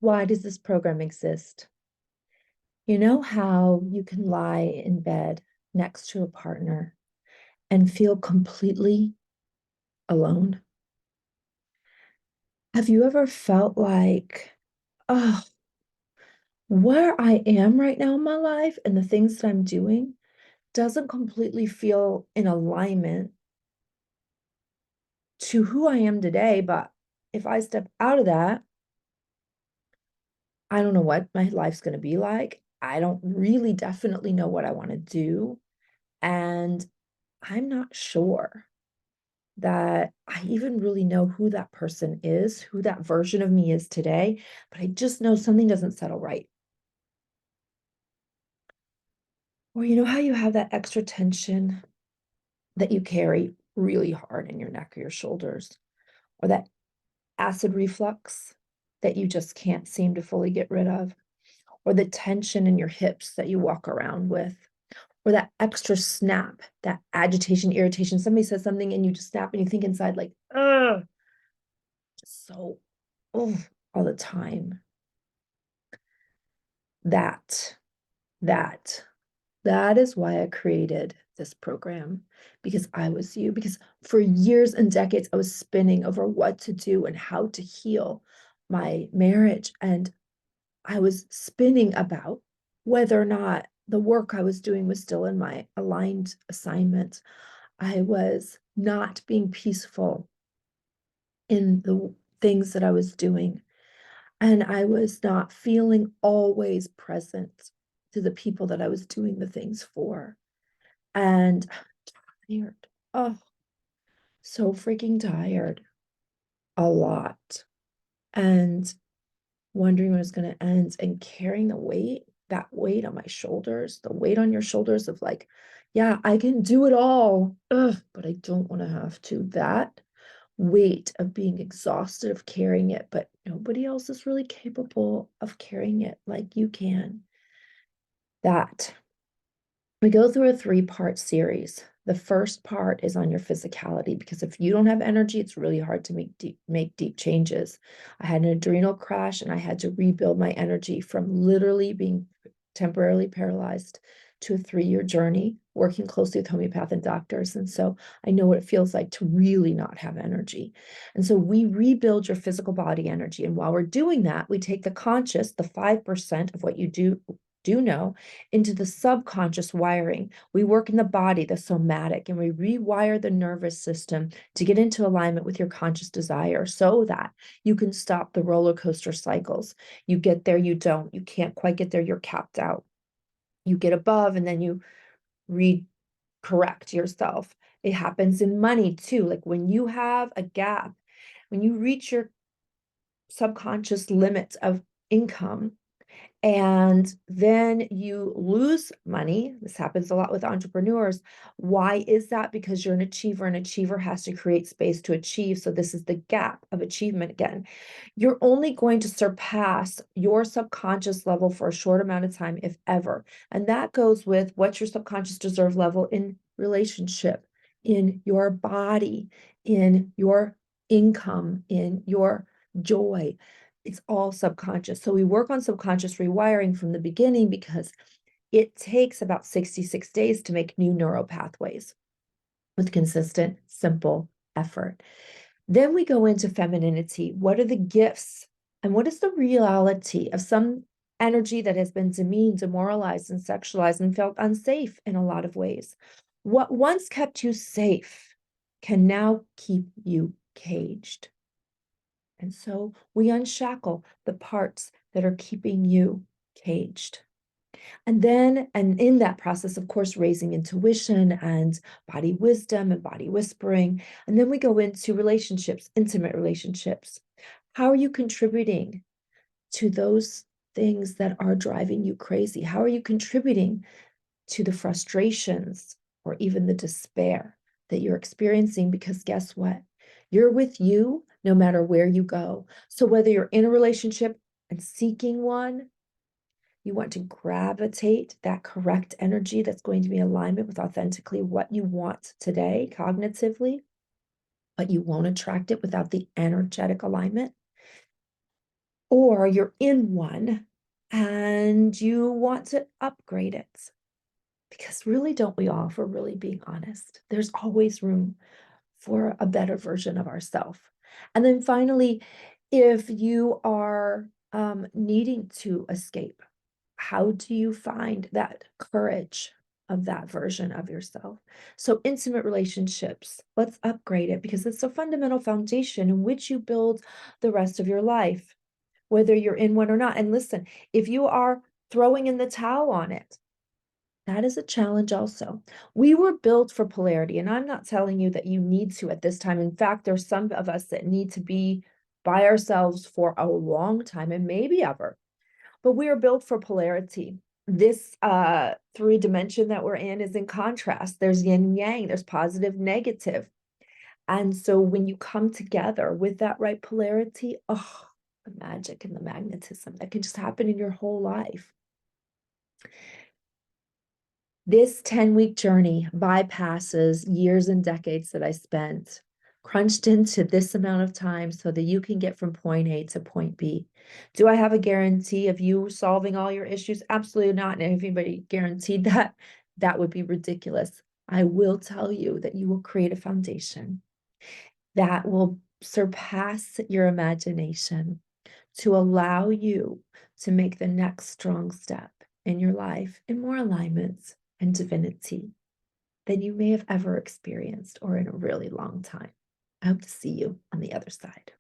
Why does this program exist? You know how you can lie in bed next to a partner and feel completely alone? Have you ever felt like, oh, where I am right now in my life and the things that I'm doing doesn't completely feel in alignment to who I am today, but if I step out of that, I don't know what my life's going to be like. I don't really definitely know what I want to do. And I'm not sure that I even really know who that person is, who that version of me is today, but I just know something doesn't settle right. Or you know how you have that extra tension that you carry really hard in your neck or your shoulders, or that acid reflux that you just can't seem to fully get rid of, or the tension in your hips that you walk around with, or that extra snap, that agitation, irritation. Somebody says something and you just snap and you think inside, like, ugh, just so, oh, all the time. That, that, that is why I created this program, because I was you, because for years and decades, I was spinning over what to do and how to heal my marriage. And I was spinning about whether or not the work I was doing was still in my aligned assignment. I was not being peaceful in the things that I was doing. And I was not feeling always present to the people that I was doing the things for. And I'm tired. Oh, so freaking tired. A lot. And wondering when it's going to end and carrying the weight, that weight on my shoulders, the weight on your shoulders of like, yeah, I can do it all. Ugh, but I don't want to have to. That weight of being exhausted of carrying it, but nobody else is really capable of carrying it like you can. That we go through a 3-part series. The first part is on your physicality, because if you don't have energy, it's really hard to make deep changes. I had an adrenal crash and I had to rebuild my energy from literally being temporarily paralyzed to a 3-year journey, working closely with homeopath and doctors. And so I know what it feels like to really not have energy. And so we rebuild your physical body energy. And while we're doing that, we take the conscious, the 5% of what you do know, into the subconscious wiring. We work in the body, the somatic, and we rewire the nervous system to get into alignment with your conscious desire so that you can stop the roller coaster cycles. You get there, you don't. You can't quite get there, you're capped out. You get above and then you correct yourself. It happens in money too. Like when you have a gap, when you reach your subconscious limits of income, and then you lose money. This happens a lot with entrepreneurs. Why is that? Because you're an achiever. An achiever has to create space to achieve. So this is the gap of achievement again. You're only going to surpass your subconscious level for a short amount of time, if ever. And that goes with what's your subconscious deserve level in relationship, in your body, in your income, in your joy. It's all subconscious. So we work on subconscious rewiring from the beginning because it takes about 66 days to make new neural pathways with consistent, simple effort. Then we go into femininity. What are the gifts and what is the reality of some energy that has been demeaned, demoralized, and sexualized and felt unsafe in a lot of ways? What once kept you safe can now keep you caged. And so we unshackle the parts that are keeping you caged. And then, and in that process, of course, raising intuition and body wisdom and body whispering. And then we go into relationships, intimate relationships. How are you contributing to those things that are driving you crazy? How are you contributing to the frustrations or even the despair that you're experiencing? Because guess what? You're with you no matter where you go. So whether you're in a relationship and seeking one, you want to gravitate that correct energy that's going to be in alignment with authentically what you want today, cognitively, but you won't attract it without the energetic alignment. or you're in one and you want to upgrade it. Because really, don't we all, if we're really being honest, there's always room for a better version of ourselves. And then finally, if you are needing to escape, how do you find that courage of that version of yourself? So intimate relationships, let's upgrade it because it's a fundamental foundation in which you build the rest of your life, whether you're in one or not. And listen, if you are throwing in the towel on it, that is a challenge also. We were built for polarity, and I'm not telling you that you need to at this time. In fact, there's some of us that need to be by ourselves for a long time and maybe ever. But we are built for polarity. This three dimension that we're in is in contrast. There's yin and yang, there's positive, negative. And so when you come together with that right polarity, oh, the magic and the magnetism that can just happen in your whole life. This 10-week journey bypasses years and decades that I spent crunched into this amount of time so that you can get from point A to point B. Do I have a guarantee of you solving all your issues? Absolutely not. And if anybody guaranteed that, that would be ridiculous. I will tell you that you will create a foundation that will surpass your imagination to allow you to make the next strong step in your life in more alignments and divinity than you may have ever experienced or in a really long time. I hope to see you on the other side.